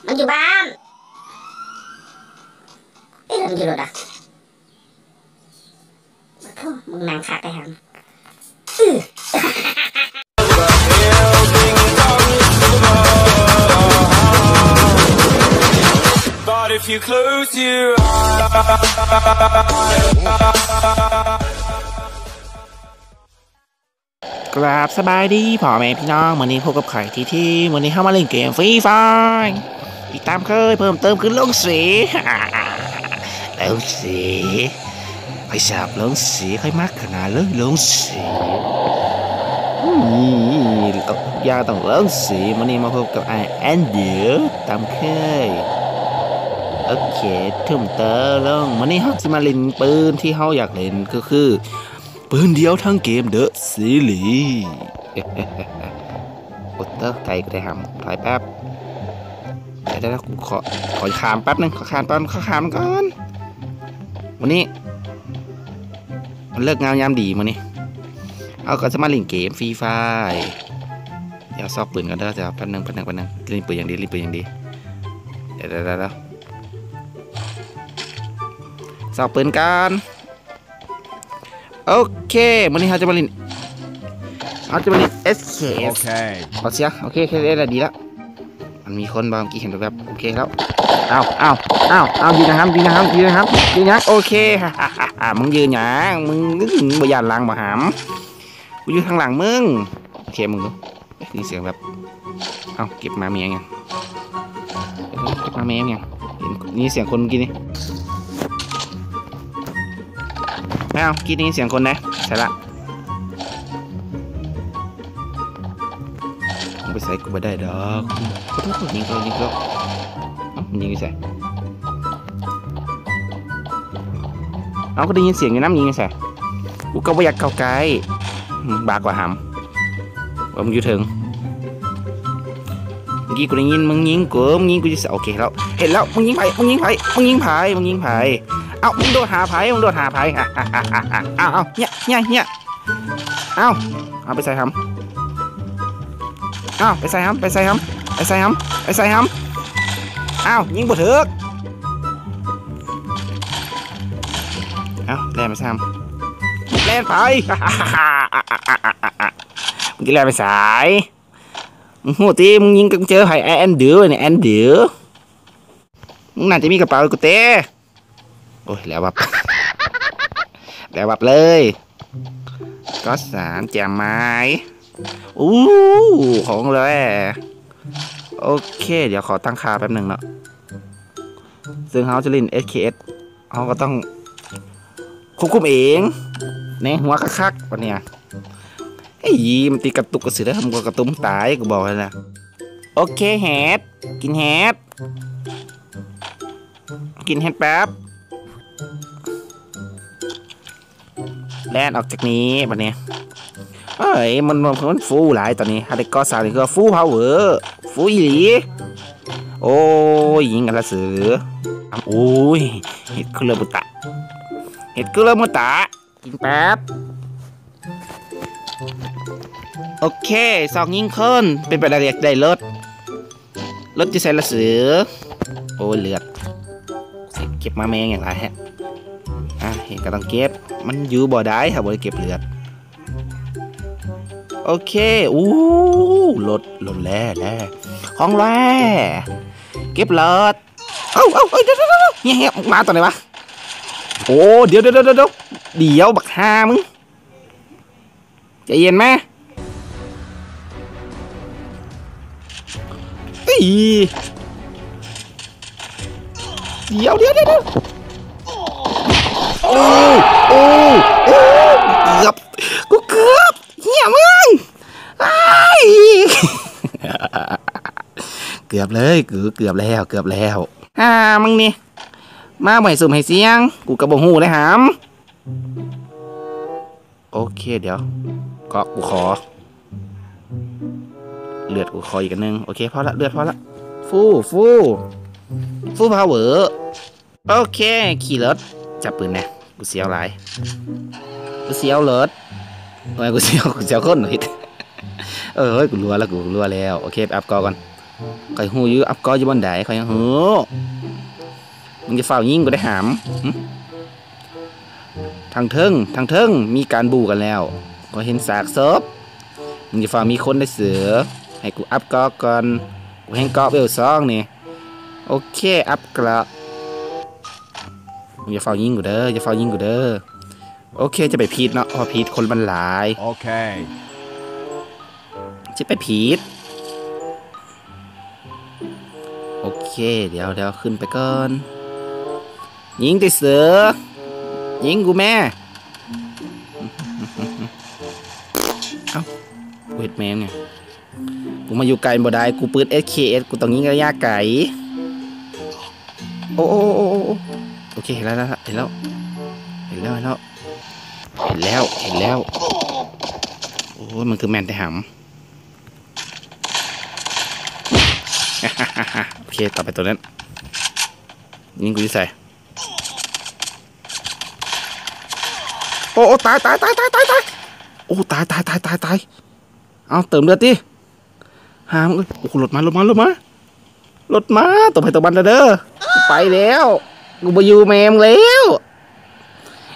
มันอยู่บ้านเอ๊ะมันอยู่รถอ่ะมึงนางขาดไปหันIf you close your eyes กราบสบายดีพ่อแม่พี่น้องวันนี้พบกับไข่ที่วันนี้เข้ามาเล่นเกมฟรีไฟร์อีกตามเคยเพิ่มเติมขึ้นลงสีลงสีไปสาบลงสีค่อยมากขนาดเลยลงสียาต้องลงสีวันนี้มาพบกับไอแอนเดียตามเคยโอเคทุ่มเตอลงวันนี้เขาจะมาเล่นปืนที่เขาอยากเล่นก็คือปืนเดียวทั้งเกมเดอะซีรีส์อดเตอร์ไกลก็ได้ครับถอยแป๊บได้แล้วขอขามแป๊บนึงขอขามก่อนวันนี้มันเลิกงามยามดีวันนี้เอาก็จะมาเล่นเกมฟรีไฟร์เดี๋ยวซอกปืนกันเด้อเดี๋ยวแป๊บนึงเล่นปืนอย่างดีเดี๋ยวซอกปืนกันโอเควันนี้เราจะมาเล่นSKS โอเคเอาเสียโอเคได้ดีแล้วมันมีคนบางกี้เห็นแบบโอเคแล้วเอายืนยังโอเคมึงยืนยังมึงบ่ยานลังบ่หามกูอยู่ข้างหลังมึงโอเคมึงดูนี่เสียงแบบเอาเก็บมาเมียยังนี่เสียงคนกินนี่ไม่เอากินนี่เสียงคนนะใช่ละไปใส่กูไม่ได้ดอกยิงก็ยิงไปใส่เอาก็ได้ยินเสียงอยู่น้ำยิงไปใส่กูก็ไม่อยากเข้าใกล้บากกว่าหำว่ามึงอยู่ถึงเมื่อกี้กูได้ยินมึงยิงกูจะโอเคแล้วเห็นแล้วมึงยิงไผ่เอามึงโดดหาไผ่เอาเนี่ยเอาไปใส่หำเอาไปใส่หำเอายิงบ่ถึกเอาแล่นไปใส่หำแล่นไปมึงกินแล่นไปสายหัวตีมึงยิงกันเจอไผ่แอนเดือเนี่ยมึงน่าจะมีกระเป๋ากูเต้โอ้ยแล้ววับเลยก็สารแจมไม้ของเลยโอเคเดี๋ยวขอตั้งค่าแป๊บหนึ่งเนาะซึ่งเขาจะเล่น SKS เขาก็ต้องควบคุมเองในหัวคักๆวันเนี้ยไอ้ยีมันตีกระตุกกระสือได้ทำกระตุ้มตายกูบอกเลยนะโอเคแฮดกินแฮดแป๊บแล่นออกจากนี้วันนี้เอ้ยมันฟูหลายตอนนี้ฮาร์ดก็สาวนี่คือฟูพาวเวอร์ฟูอีหลีโอ้ยยิงกันละเสือโอ้ยเห็ดคือเรือมุตะกินแป๊บโอเคสองยิงขึ้นเป็นไปได้รถจะใส่ละเสือโอ้เลือดเก็บมาแมงอย่างไรฮะเห็นก็ต้องเก็บมันอยู่บ่ได้ค่ะบ่ได้เก็บเลือดโอเครถแร่ของแร่เก็บเลือดเดี๋ยวเฮียมาตอนไหนวะโอ้เดี๋ยวบักฮามึงใจเย็นไหมเดี๋ยวเกือบเหี้ยมึงเกือบเลยเกือบแล้วมึงนี่มาใหม่สุ่มให้เสียงกูกระบอกหูเลยหามโอเคเดี๋ยวก็กูขอเลือดกูขออีกนึงโอเคพอละเลือดพอละฟูพาวเวอร์โอเคขี่รถจับปืนนะกูเสียวหลายกูเสียวรถทำไมกูเสียวคนหน่อยเฮ้ยกูรัวแล้วโอเคอัพก่อน ข่อยหูอยู่อัพกออยู่บนไดข่อยยังหูมึงจะเฝ้ายิงกูได้หามทางเทิงมีการบูกันแล้วก็เห็นสากศพมึงจะเฝ้ามีคนได้เสือให้กูอัพกอก่อนกูแห้งกอเวลซองนี่โอเคอัพกระมึงจะเฝ้ายิงกูเด้อโอเคจะไปพีดเนาะพอพีดคนมันหลายโอเคจะไปพีดโอเคเดี๋ยวขึ้นไปก่อนยิงติเสือยิงกูแม่เอ้ากูเห็ดแมงไงกูมาอยู่ไกลบ่ได้กูปืน SKS กูต้องยิงระยะไกลโอ้โอเคเห็นแล้วโอ้มันคือแมนแต่หำโอเคต่อไปตัวนั้นยิงกูจะใส่โอ้ตายโอ้ตายเอาเติมเลือดดิหามโอ้รถมาตัวไปตัวมันเด้อไปแล้วกูไปอยู่แมมแล้ว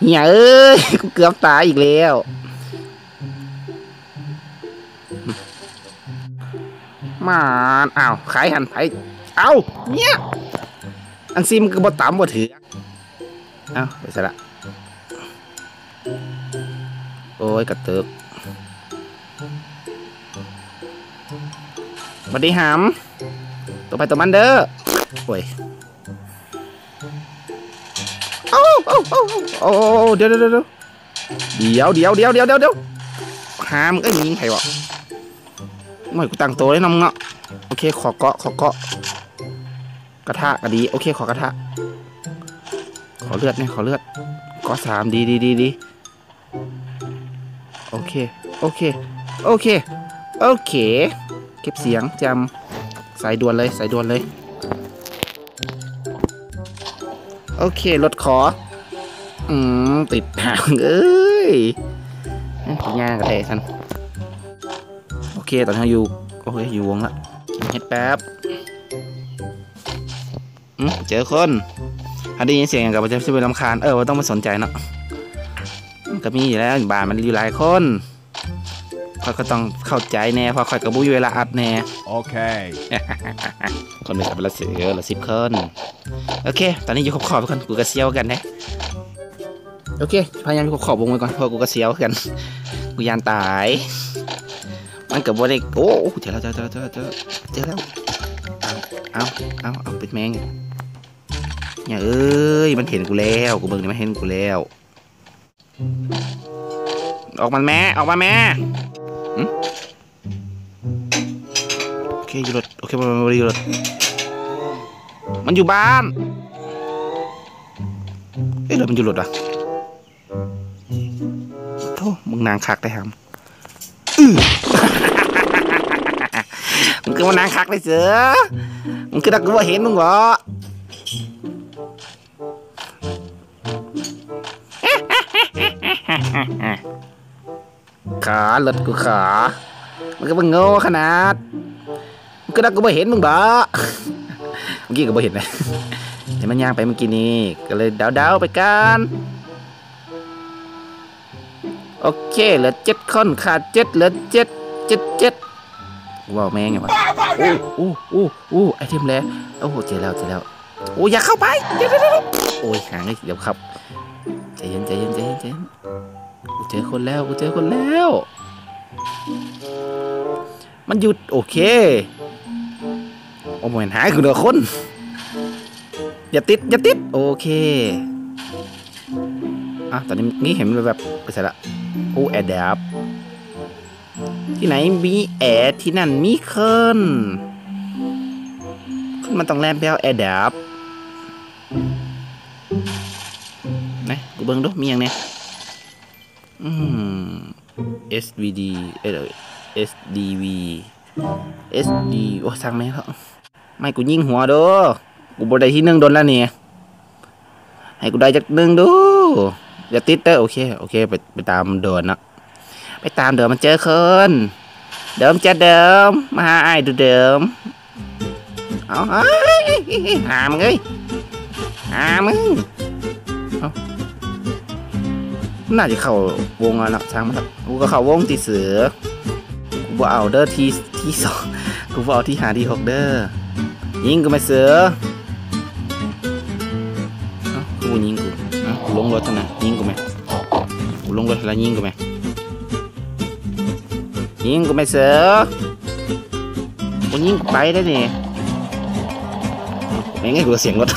เหี้ยเอ้ยกูเกือบตายอีกแล้วมาอ้าวขายหันไปเอาเนี่ยอันซีมันก็บ่ต่ำบ่ถือเอาไปซะละโอ้ยกระตึกบัดดี้หามตัวไปตัวมันเด้อโอ้ยโอ้เดี๋ยวหามก็ยิงใครวะไม่กูตั้งโตได้น้องเนาะโอเคขอเกาะกระทะก็ดีโอเคขอกระทะขอเลือดเนี่ยขอเลือดก็3ดีโอเคเก็บเสียงจำสายด่วนเลยโอเครถขอติดทางเอ้ยยากเลยท่านโอเคตอนนี้อยู่โอเคอยู่วงละเฮ็ดแป๊บเจอคนถ้าได้ยินเสียงกับมันจะเป็นรำคาญว่าต้องมาสนใจเนาะก็มีอยู่แล้วบ้านมันอยู่หลายคนเขาก็ต้องเข้าใจแน่เพราะคอยกระบุยเวลาอัดแน่โอเค คนไม่กลับไปละ10 คนโอเคตอนนี้อยู่ขอบๆกันกูกระเซียวกันนะโอเคพยายามอยู่ขอบวงไว้ก่อนเพราะกูกระเซียวกันกูยานตายมันกับว่าได้โอ้เจอแล้วเอาเป็นแมงเนี่ยเอ้ยมันเห็นกูแล้วกูเบิ่งนี่มันเห็นกูแล้วออกมาแม่โอเคอยู่รถโอเคมันอยู่รถมันอยู่บ้านรถมันอยู่รถอ่ะโธ่มึงนางคักได้ครับมึงคือว่านางคักได้เสือมึงคือนักกูว่าเห็นมึงบ่ขาเลิศกูขามันก็บังโง่ขนาดมันก็นักกูไม่เห็นมึงบ่เมื่อกี้ก็ไม่เห็นเลยแต่มันย่างไปเมื่อกี้นี้ก็เลยเดาไปกันโอเคเหลือ7 คนขาด7เหลือ7ว้าวแม่งไงวะโอ้ไอเทมแล้วโอ้โหเจอแล้วโอ้อย่าเข้าไปเดี๋ยวโอ้ยห่างเลยเดี๋ยวครับใจเย็นกูเจอคนแล้วมันหยุดโอเคโอ้โหหายคือเดือคนอย่าติดโอเคตอนนี้เห็นแบบไปใส่ละโอ้แอดดับที่ไหนมีแอดที่นั่นมีเคิร์นมันต้องแลมแปลวแอดดับนะกูเบิ่งดูมีอย่างเนี้ยSVD SDV SD โอ้สั่งไหมครับไม่กูยิงหัวดูกูบดได้ที่1โดนแล้วเนี่ยให้กูได้จาก1ดูอย่าติดเด้อโอเคไปตามเดินนะไปตามเดิมมันเจอคนเดิมมาหาไอ้ดูเดิม เอาหามึงเอ้ยหามึงเอาน่าจะเข้าวงแล้วเนาะช่างมันกูก็เข้าวงตีเสือกูบ่เอาเด้อที่สองกูบ่เอาที่หาที่หกเด้อยิงกูไม่เสือกูยิงกูลงรถนะยิงกูไหมกูลงรถแล้วยิงกูไหมยิงกูไม่เสือกูยิงกูไปได้เนี่ยไม่งั้นกูเสียงรถ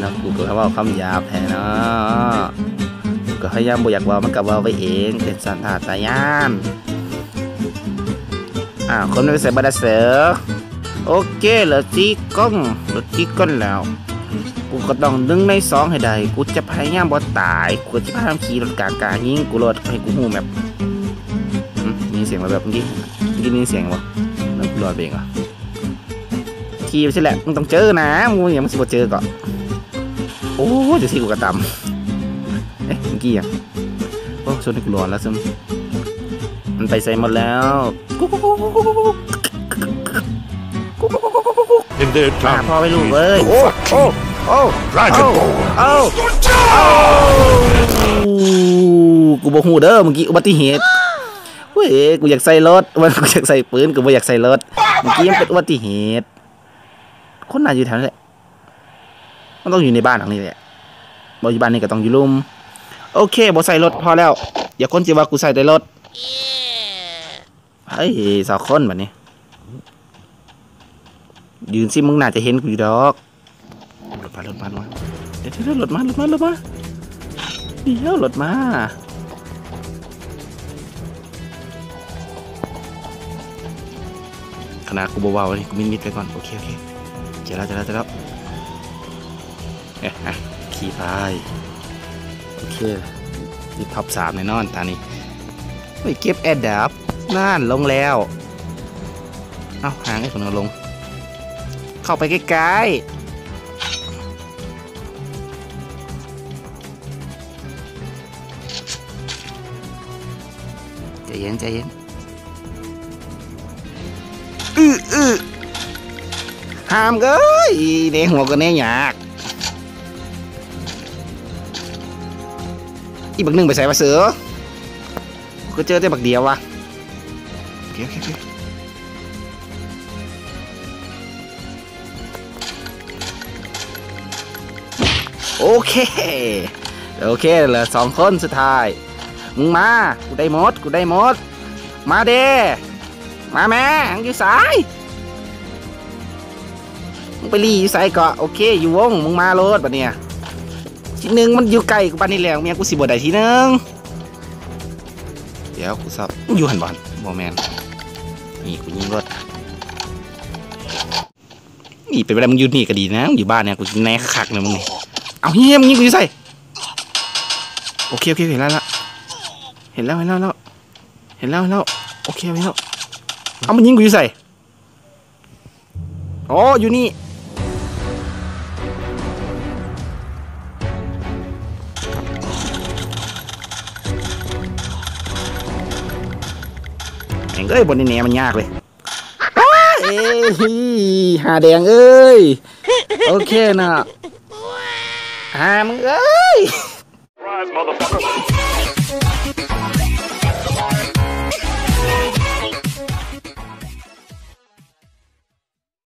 เรากูก็ว่าคำหยาบแท้เนาะก็พยายามบ่อยากว่ามันกับว่าไปเองเป็นสันทาตายานคนไม่ใส่บัตรเสือโอเคเหลือจี้ก้องแล้วกูก็ต้องดึงในสองให้ได้กูจะพยายามบ่ตายกูจะพยายามขี่รถกากายิงกูรถให้กูหูแบบมีเสียงแบบเมื่อกี้มีเสียงวะแล้วกูรอดเองอ่ะขี่ไปใช่แหละมึงต้องเจอนะมึงอย่ามึงสิบ่เจอก่อนโอ้เดี๋ยวสิกูกระตำเมื่อกี้อ่ะโอ้ชนให้กูร้อนแล้วซึมมันไปใส่หมดแล้วพอไปลูกเอ้ยกูบอกหูเด้อเมื่อกี้อุบัติเหตุเว้ยกูอยากใส่รถกูอยากใส่ปืนกูไม่อยากใส่รถเมื่อกี้มันเป็นอุบัติเหตุคนน่าอยู่แถวนี้แหละมันต้องอยู่ในบ้านหลังนี้แหละบอกอยู่บ้านนี้ก็ต้องอยู่ลุ่มโอเคบอกใส่รถพอแล้วอย่าคนจีว่ากูใส่ในรถเฮ้ยสาวคนแบบนี้ยืนสิมึงน่าจะเห็นกูอยู่ดอกรถมาเดี๋ยวรถมาเดี๋ยวรถมาขนาดกูเบาๆเลยกูมิดไปก่อนโอเคเจอแล้วขี่ไปโอเคที่ท็อป3แน่นอนตานี้ไปเก็บแอดดับนั่นลงแล้วเอาห่างให้คนลงเข้าไปใกล้ๆใจเย็นห้ามเอ้ยเด้หัวกันแน่ยากอีบักหนึ่งไปใส่มาเสือก็เจอแต่บักเดียววะโอเคเหลือ2 คนสุดท้ายมึงมากูได้หมดมาเด้มาแม่มึงอยู่สายมึงไปรีอยู่สายเกาะโอเคอยู่วงมึงมารถปะเนี่ยทีหนึ่งมันอยู่ไกลกูปานนี้แล้วเมียกูสิบ่ได้ทีนึงเดี๋ยวกูซับอยู่หันบอลบอแมนนี่กูยิงรถนี่เป็นเวลามึงอยู่นี่ก็ดีนะมึงอยู่บ้านเนี่ยกูแน่คักเลยมึงนี่เอาเฮียมึงยิงกูอยู่ใส่โอเคเห็นแล้วโอเคเห็นแล้วเอามันยิงกูอยู่ใส่อ๋ออยู่นี่เอ้ยบนนี้แหนมันยากเลยหาแดงเอ้ยโอเคนะหามึงเอ้ย